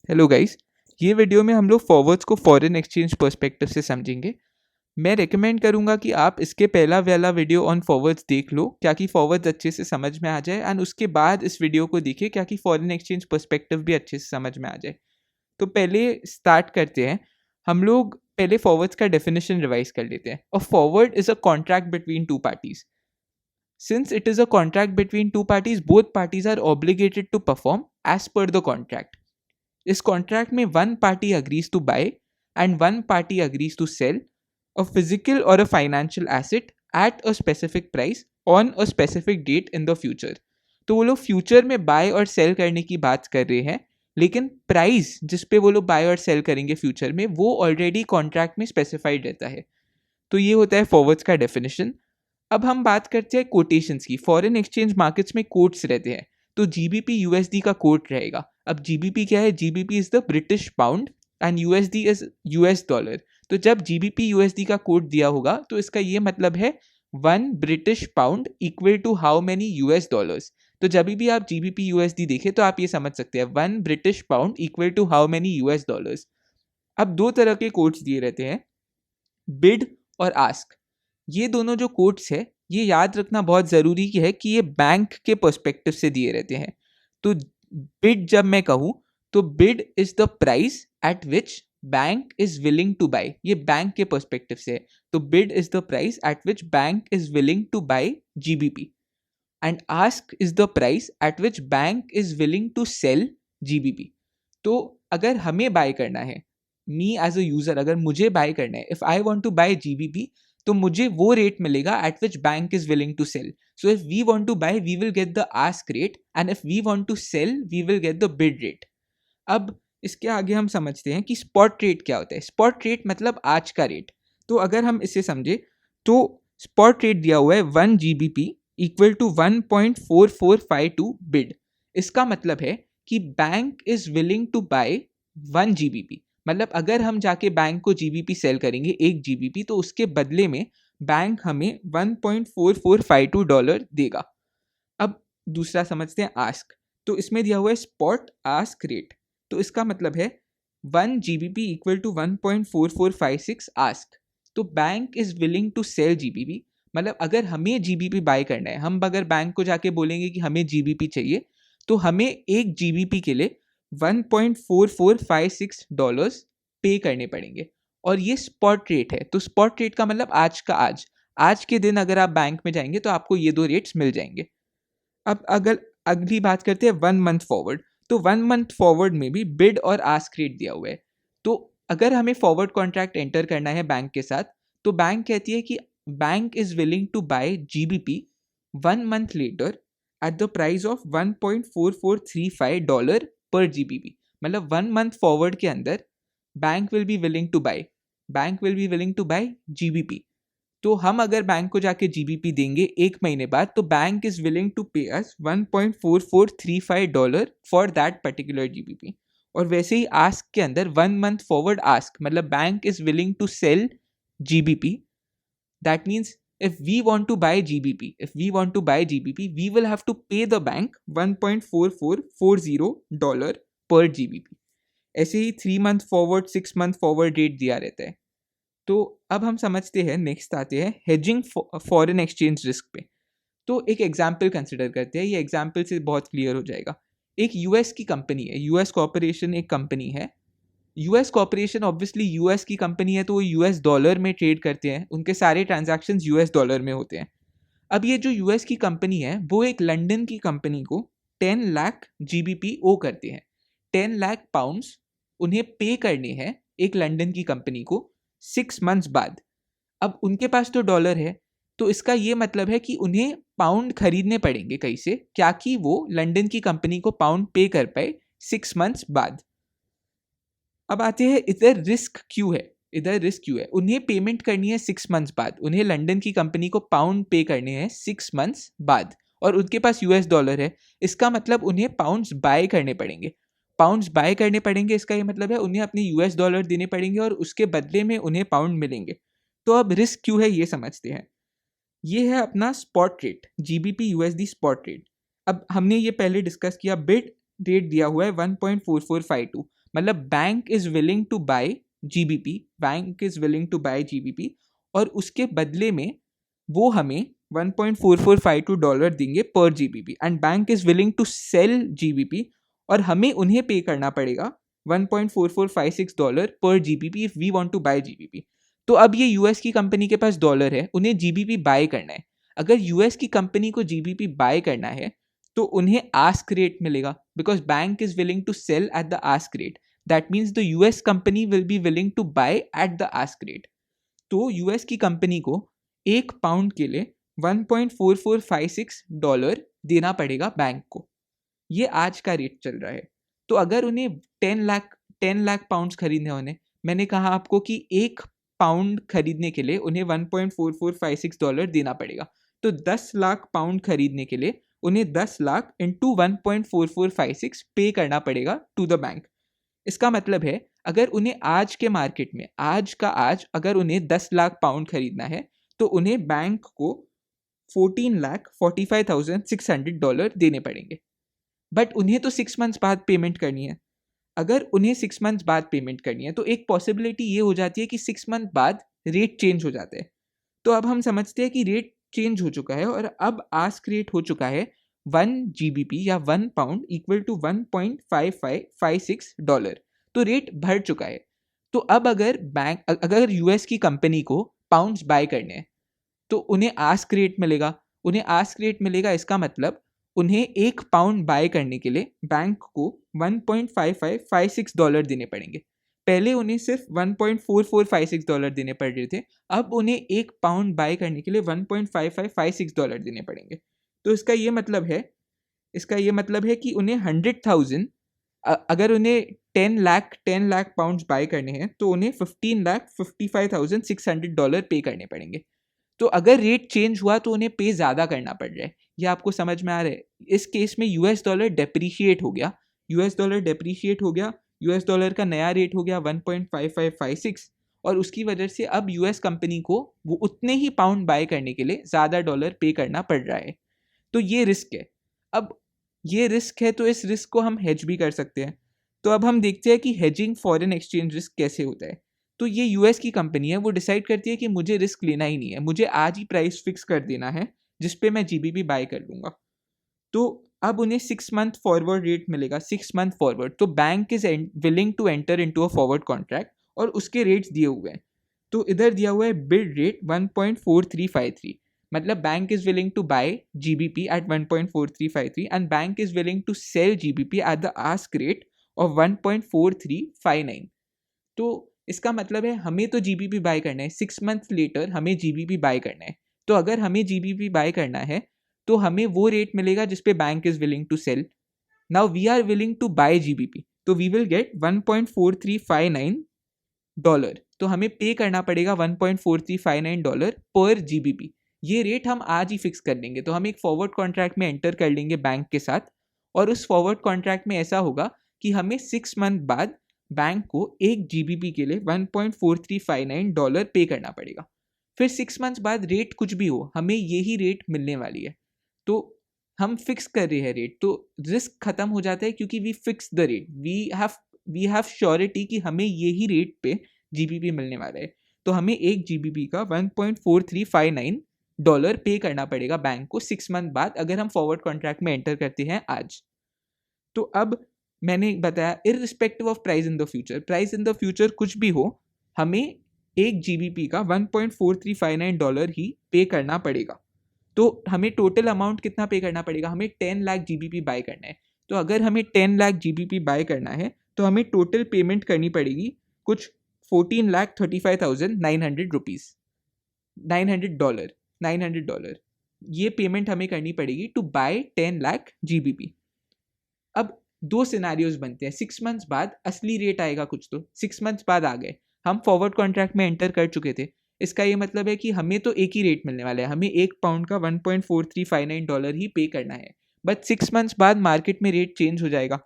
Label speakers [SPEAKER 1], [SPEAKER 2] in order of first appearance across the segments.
[SPEAKER 1] Hello guys, ये video में हम लोग फॉरवर्ड्स को फॉरेन एक्सचेंज पर्सपेक्टिव से समझेंगे। मैं रेकमेंड करूंगा कि आप इसके पहला वाला वीडियो ऑन फॉरवर्ड्स देख लो, क्या कि फॉरवर्ड्स अच्छे से समझ में आ जाए, एंड उसके बाद इस वीडियो को देखिए, क्या कि फॉरेन एक्सचेंज पर्सपेक्टिव भी अच्छे से समझ में आ जाए। तो पहले स्टार्ट करते हैं। हम लोग पहले फॉरवर्ड्स का डेफिनेशन रिवाइज कर लेते हैं। A forward is a contract between two parties. Since it is a contract between two parties, both parties are obligated to perform as per the contract. इस कॉन्ट्रैक्ट में one party agrees to buy and one party agrees to sell a physical और a financial asset at a specific price on a specific date in the future. तो वो लोग future में bye और cell करने की बात कर रहे हैं, लेकिन प्राइस जिस पे वो लोग बाय और सेल करेंगे फ्यूचर में, वो ऑलरेडी कॉन्ट्रैक्ट में स्पेसिफाइड रहता है। तो ये होता है फॉरवर्ड्स का डेफिनेशन। अब हम बात करते हैं कोटेशंस की। फॉरेन एक्सचेंज मार्केट्स में कोट्स रहते हैं, तो जीबीपी यूएसडी का कोट रहेगा। अब जीबीपी क्या है? GBP is the British pound and USD is US dollar. तो जब जीबीपी यूएसडी का कोट दिया होगा तो इसका ये मतलब है 1 British pound equal to how many US dollars. तो जब भी आप जीबीपी यूएसडी देखें तो आप ये समझ सकते हैं 1 British pound equal to how many US dollars. अब दो तरह के कोट्स दिए रहते हैं, बिड और आस्क। ये दोनों जो कोट्स है, ये याद रखना बहुत ज़रूरी है कि ये बैंक के पर्सपेक्टिव से दिए रहते हैं। तो बिड जब मैं कहूँ तो bid is the price at which bank is willing to buy, ये बैंक के पर्सपेक्टिव से है। तो bid is the price at which bank is willing to buy GBP and ask is the price at which bank is willing to sell GBP. तो अगर हमें bye करना है, मी एज अ यूजर अगर मुझे बाय करना है, if I want to buy GBP, तो मुझे वो रेट मिलेगा at which bank is willing to sell. So if we want to buy we will get the ask rate and if we want to sell we will get the bid rate. अब इसके आगे हम समझते हैं कि spot rate क्या होता है। स्पॉट रेट मतलब आज का रेट। तो अगर हम इसे समझे तो स्पॉट रेट दिया हुआ है 1 GBP इक्वल टू 1.4452 बिड। इसका मतलब है कि bank is willing to buy 1 GBP। मतलब अगर हम जाके बैंक को जीबीपी सेल करेंगे 1 GBP, तो उसके बदले में बैंक हमें $1.4452 देगा। अब दूसरा समझते हैं आस्क। तो इसमें दिया हुआ है स्पॉट आस्क रेट। तो इसका मतलब है 1 GBP इक्वल टू 1.4456 आस्क। तो bank is willing to sell GBP. मतलब अगर हमें जीबीपी बाय करना है, हम अगर बैंक को जाके बोलेंगे कि हमें जीबीपी चाहिए, तो हमें 1 GBP के लिए $1.4456 पे करने पड़ेंगे। और ये स्पॉट रेट है। तो स्पॉट रेट का मतलब आज का आज के दिन अगर आप बैंक में जाएंगे तो आपको ये दो रेट्स मिल जाएंगे। अब अगर अगली बात करते हैं 1 मंथ फॉरवर्ड। तो 1 मंथ फॉरवर्ड में भी बिड और आस्क रेट दिया हुआ है। तो अगर हमें फॉरवर्ड कॉन्ट्रैक्ट एंटर करना है बैंक के साथ, तो बैंक कहती है कि bank is willing to buy GBP 1 month later at the price of $1.4435 per GBP. मतलब 1 मंथ फॉरवर्ड के अंदर bank will be willing to buy, bank will be willing to buy GBP. तो हम अगर बैंक को जाके जीबीपी देंगे 1 महीने बाद, तो bank is willing to pay us $1.4435 for that particular GBP. और वैसे ही आस्क के अंदर 1 मंथ फॉरवर्ड आस्क मतलब bank is willing to sell GBP. That means if we want to buy GBP, we will have to pay the bank $1.4440 per GBP। ऐसे ही 3 month forward 6 month forward rate दिया रहता है। तो अब हम समझते हैं, नेक्स्ट आते हैं हेजिंग फॉरेन एक्सचेंज रिस्क पे। तो एक एग्जाम्पल कंसिडर करते हैं, ये एग्जाम्पल से बहुत क्लियर हो जाएगा। एक यूएस की कंपनी है, यूएस कॉर्पोरेशन एक कंपनी है। यूएस कॉर्पोरेशन ऑब्वियसली यूएस की कंपनी है, तो वो यूएस डॉलर में ट्रेड करते हैं, उनके सारे ट्रांजैक्शन यूएस डॉलर में होते हैं। अब ये जो यूएस की कंपनी है वो एक लंदन की कंपनी को 10 लाख जीबीपी ओ करते हैं। 10 लाख पाउंड्स उन्हें पे करने हैं एक लंदन की कंपनी को 6 मंथ्स बाद। अब उनके पास तो डॉलर है, तो इसका ये मतलब है कि उन्हें पाउंड खरीदने पड़ेंगे कहीं से, क्या कि वो लंदन की कंपनी को पाउंड पे कर पाए 6 मंथ्स बाद। अब आते हैं इधर रिस्क क्यों है। इधर रिस्क क्यों है? उन्हें पेमेंट करनी है 6 मंथ्स बाद, उन्हें लंदन की कंपनी को पाउंड पे करने हैं 6 मंथ्स बाद, और उनके पास यूएस डॉलर है। इसका मतलब उन्हें पाउंड्स बाय करने पड़ेंगे। पाउंड्स बाय करने पड़ेंगे, इसका ये मतलब है उन्हें अपने यूएस डॉलर देने पड़ेंगे और उसके बदले में उन्हें पाउंड मिलेंगे। तो अब रिस्क क्यों है ये समझते हैं। ये है अपना spot rate, GBP USD spot rate. अब हमने ये पहले डिस्कस किया, बिड रेट दिया हुआ है 1.4452। मतलब bank is willing to buy GBP, bank is willing to buy GBP, और उसके बदले में वो हमें $1.4452 देंगे per GBP, and bank is willing to sell GBP, और हमें उन्हें पे करना पड़ेगा $1.4456 per GBP if we want to buy GBP। तो अब ये यूएस की कंपनी के पास डॉलर है, उन्हें GBP बाय करना है। अगर यूएस की कंपनी को GBP बाय करना है तो उन्हें आस्क रेट मिलेगा, because bank is willing to sell at the ask rate. That means the US company will be willing to buy at the ask rate. तो यूएस की company को एक पाउंड के लिए $1.4456 देना पड़ेगा बैंक को। ये आज का रेट चल रहा है। तो अगर उन्हें 10 लाख पाउंड्स खरीदने होने, मैंने कहा आपको कि एक पाउंड खरीदने के लिए उन्हें $1.4456 देना पड़ेगा। तो 10 लाख पाउंड खरीदने के लिए उन्हें 10 लाख इंटू 1.4456 पे करना पड़ेगा टू द बैंक। इसका मतलब है अगर उन्हें आज के मार्केट में आज अगर उन्हें 10 लाख पाउंड खरीदना है तो उन्हें बैंक को $14,45,600 देने पड़ेंगे। बट उन्हें तो 6 मंथ्स बाद पेमेंट करनी है। अगर उन्हें 6 मंथ्स बाद पेमेंट करनी है तो एक पॉसिबिलिटी ये हो जाती है कि 6 मंथ बाद रेट चेंज हो जाता है। तो अब हम समझते हैं कि रेट चेंज हो चुका है और अब आस्क रेट हो चुका है 1 GBP या 1 पाउंड इक्वल टू $1.5556। तो रेट बढ़ चुका है। तो अब अगर यूएस की कंपनी को पाउंड्स बाय करने हैं तो उन्हें आस्क रेट मिलेगा। इसका मतलब उन्हें एक पाउंड बाय करने के लिए बैंक को $1.5556 देने पड़ेंगे। पहले उन्हें सिर्फ $1.4456 देने पड़ रहे थे, अब उन्हें एक पाउंड बाय करने के लिए $1.5556 देने पड़ेंगे। तो इसका ये मतलब है कि उन्हें 100,000, अगर उन्हें 10 लाख पाउंड्स बाय करने हैं तो उन्हें $15,55,600 पे करने पड़ेंगे। तो अगर रेट चेंज हुआ तो उन्हें पे ज़्यादा करना पड़ रहा है। ये आपको समझ में आ रहा है? इस केस में यूएस डॉलर डेप्रीशिएट हो गया, यूएस डॉलर का नया रेट हो गया 1.5556, और उसकी वजह से अब यूएस कंपनी को वो उतने ही पाउंड बाय करने के लिए ज़्यादा डॉलर पे करना पड़ रहा है। तो ये रिस्क है। अब ये रिस्क है तो इस रिस्क को हम हेज भी कर सकते हैं। तो अब हम देखते हैं कि हेजिंग फॉरेन एक्सचेंज रिस्क कैसे होता है। तो ये यूएस की कंपनी है, वो डिसाइड करती है कि मुझे रिस्क लेना ही नहीं है, मुझे आज ही प्राइस फिक्स कर देना है जिस पे मैं GBP बाय कर लूँगा। तो अब उन्हें 6 मंथ फॉरवर्ड रेट मिलेगा, 6 मंथ फॉरवर्ड। तो bank is willing to enter into a forward contract और उसके रेट्स दिए हुए हैं। तो इधर दिया हुआ है बिड रेट 1.4353, मतलब bank is willing to buy GBP at 1.4353 and bank is willing to sell GBP at the ask rate of 1.4359। तो इसका मतलब है हमें तो GBP बाय करना है, 6 मंथ लेटर हमें GBP बाय करना है। तो अगर हमें GBP बाय करना है तो हमें वो रेट मिलेगा जिस पे bank is willing to sell. Now we are willing to buy GBP, तो वी विल गेट $1.4359। तो हमें पे करना पड़ेगा $1.4359 पर GBP। ये रेट हम आज ही फिक्स कर लेंगे। तो हम एक फॉरवर्ड कॉन्ट्रैक्ट में एंटर कर लेंगे बैंक के साथ, और उस फॉरवर्ड कॉन्ट्रैक्ट में ऐसा होगा कि हमें 6 मंथ बाद बैंक को एक GBP के लिए $1.4359 पे करना पड़ेगा। फिर 6 मंथ्स बाद रेट कुछ भी हो, हमें यही रेट मिलने वाली है। तो हम फिक्स कर रहे हैं रेट, तो रिस्क खत्म हो जाता है क्योंकि we fix the rate, we have surety कि हमें यही रेट पे GBP मिलने वाला है। तो हमें एक GBP का $1.4359 पे करना पड़ेगा बैंक को 6 मंथ बाद, अगर हम फॉरवर्ड कॉन्ट्रैक्ट में एंटर करते हैं आज। तो अब मैंने बताया irrespective of price in the future कुछ भी हो, हमें एक GBP का $1.4359 ही पे करना पड़ेगा। तो हमें टोटल अमाउंट कितना पे करना पड़ेगा? हमें 10 लाख GBP बाय करना है। तो अगर हमें 10 लाख GBP बाय करना है तो हमें टोटल पेमेंट करनी पड़ेगी कुछ $14,35,900 $900। ये पेमेंट हमें करनी पड़ेगी टू बाय 10 लाख GBP। अब दो सिनारियोज बनते हैं। 6 मंथ्स बाद असली रेट आएगा कुछ, तो 6 मंथ्स बाद आ गए, हम फॉरवर्ड कॉन्ट्रैक्ट में एंटर कर चुके थे। इसका ये मतलब है कि हमें तो एक ही रेट मिलने वाला है, हमें एक पाउंड का $1.4359 ही पे करना है। बट 6 मंथ्स बाद मार्केट में रेट चेंज हो जाएगा।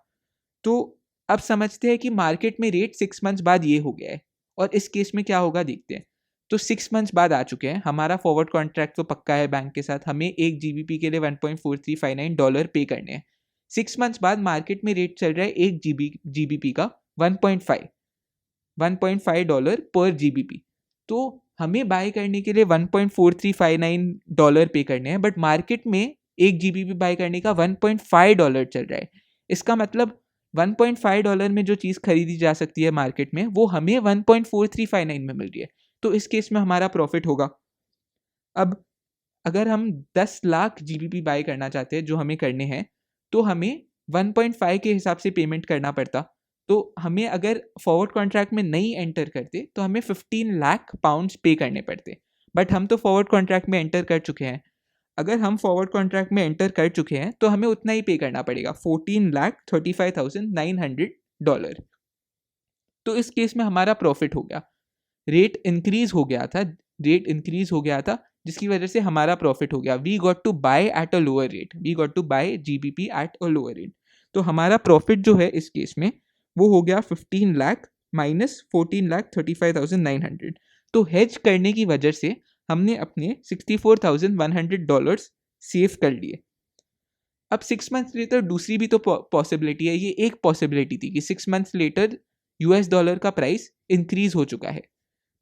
[SPEAKER 1] तो अब समझते हैं कि मार्केट में रेट 6 मंथ्स बाद ये हो गया है, और इस केस में क्या होगा देखते हैं। तो 6 मंथ्स बाद आ चुके हैं, हमारा फॉरवर्ड कॉन्ट्रैक्ट तो पक्का है बैंक के साथ, हमें एक GBP के लिए $1.4359 पे करने हैं। 6 मंथ्स बाद मार्केट में रेट चल रहा है एक GBP का 1.5 डॉलर पर GBP। तो हमें बाय करने के लिए $1.4359 पे करने हैं, बट मार्केट में 1 GBP बाय करने का $1.5 चल रहा है। इसका मतलब $1.5 में जो चीज़ खरीदी जा सकती है मार्केट में, वो हमें 1.4359 में मिल रही है। तो इस केस में हमारा प्रॉफिट होगा। अब अगर हम 10 लाख GBP बाय करना चाहते हैं, जो हमें करने हैं, तो हमें 1.5 के हिसाब से पेमेंट करना पड़ता। तो हमें अगर फॉरवर्ड कॉन्ट्रैक्ट में नहीं एंटर करते तो हमें 15 लाख पाउंड्स पे करने पड़ते, बट हम तो फॉरवर्ड कॉन्ट्रैक्ट में एंटर कर चुके हैं। अगर हम फॉरवर्ड कॉन्ट्रैक्ट में एंटर कर चुके हैं तो हमें उतना ही पे करना पड़ेगा, $14,35,900। तो इस केस में हमारा प्रॉफिट हो गया। रेट इंक्रीज हो गया था जिसकी वजह से हमारा प्रॉफिट हो गया। We got to buy at a lower rate, we got to buy GBP at a lower rate. तो हमारा प्रॉफिट जो है इस केस में वो हो गया 15 लाख माइनस 14,35,900। तो हेज करने की वजह से हमने अपने $64,100 सेव कर लिए। अब 6 मंथ्स लेटर दूसरी भी तो पॉसिबिलिटी है। ये एक पॉसिबिलिटी थी कि 6 मंथ्स लेटर $US का प्राइस इंक्रीज हो चुका है।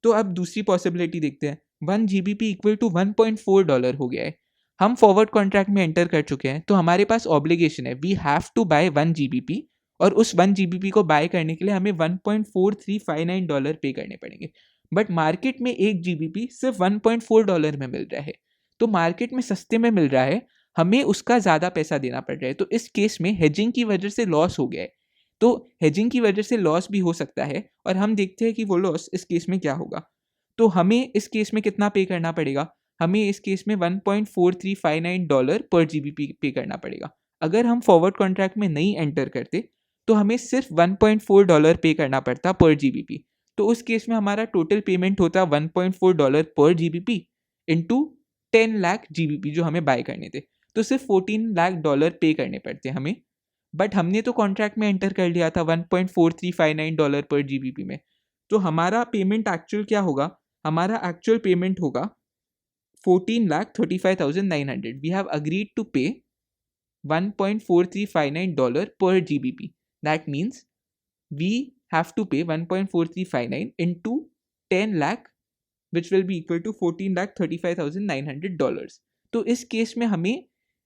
[SPEAKER 1] तो अब दूसरी पॉसिबिलिटी देखते हैं। 1 GBP इक्वल टू $1.4 हो गया है। हम फॉरवर्ड कॉन्ट्रैक्ट में एंटर कर चुके हैं, तो हमारे पास ऑब्लिगेशन है, we have to buy 1 GBP, और उस 1 GBP को बाय करने के लिए हमें $1.4359 पे करने पड़ेंगे। बट मार्केट में 1 GBP सिर्फ $1.4 में मिल रहा है। तो मार्केट में सस्ते में मिल रहा है, हमें उसका ज़्यादा पैसा देना पड़ रहा है। तो इस केस में हेजिंग की वजह से लॉस हो गया है। तो हेजिंग की वजह से लॉस भी हो सकता है, और हम देखते हैं कि वो लॉस इस केस में क्या होगा। तो हमें इस केस में कितना पे करना पड़ेगा? हमें इस केस में $1.4359 पर GBP पे करना पड़ेगा। अगर हम फॉरवर्ड कॉन्ट्रैक्ट में नहीं एंटर करते तो हमें सिर्फ $1.4 पे करना पड़ता पर GBP। तो उस केस में हमारा टोटल पेमेंट होता $1.4 पर GBP इंटू 10 लाख GBP जो हमें बाय करने थे। तो सिर्फ $14 लाख पे करने पड़ते हमें। बट हमने तो कॉन्ट्रैक्ट में एंटर कर लिया था $1.4359 पर GBP में। तो हमारा पेमेंट एक्चुअल क्या होगा? हमारा एक्चुअल पेमेंट होगा 14,35,900। वी हैव अग्रीड टू पे $1.4359 per GBP. That means we have to pay 1.4359 into 10 lakh, which will be equal to $14,35,900. तो इस केस में हमें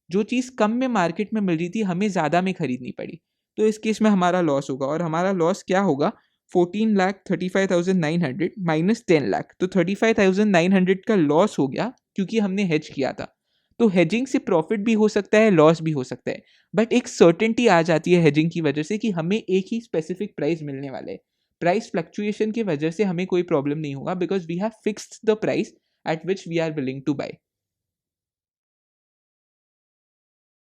[SPEAKER 1] जो चीज़ कम में मार्केट में मिल रही थी, हमें ज़्यादा में खरीदनी पड़ी। तो इस केस में हमारा लॉस होगा, और हमारा लॉस क्या होगा? 14,35,900 माइनस 10 लाख। तो 35,900 का लॉस हो गया क्योंकि हमने हेज किया था। तो हेजिंग से प्रॉफिट भी हो सकता है, लॉस भी हो सकता है, बट एक सर्टेनिटी आ जाती है हेजिंग की वजह से कि हमें एक ही स्पेसिफिक प्राइस मिलने वाला है। प्राइस फ्लक्चुएशन की वजह से हमें कोई प्रॉब्लम नहीं होगा, because we have fixed the price at which we are willing to bye.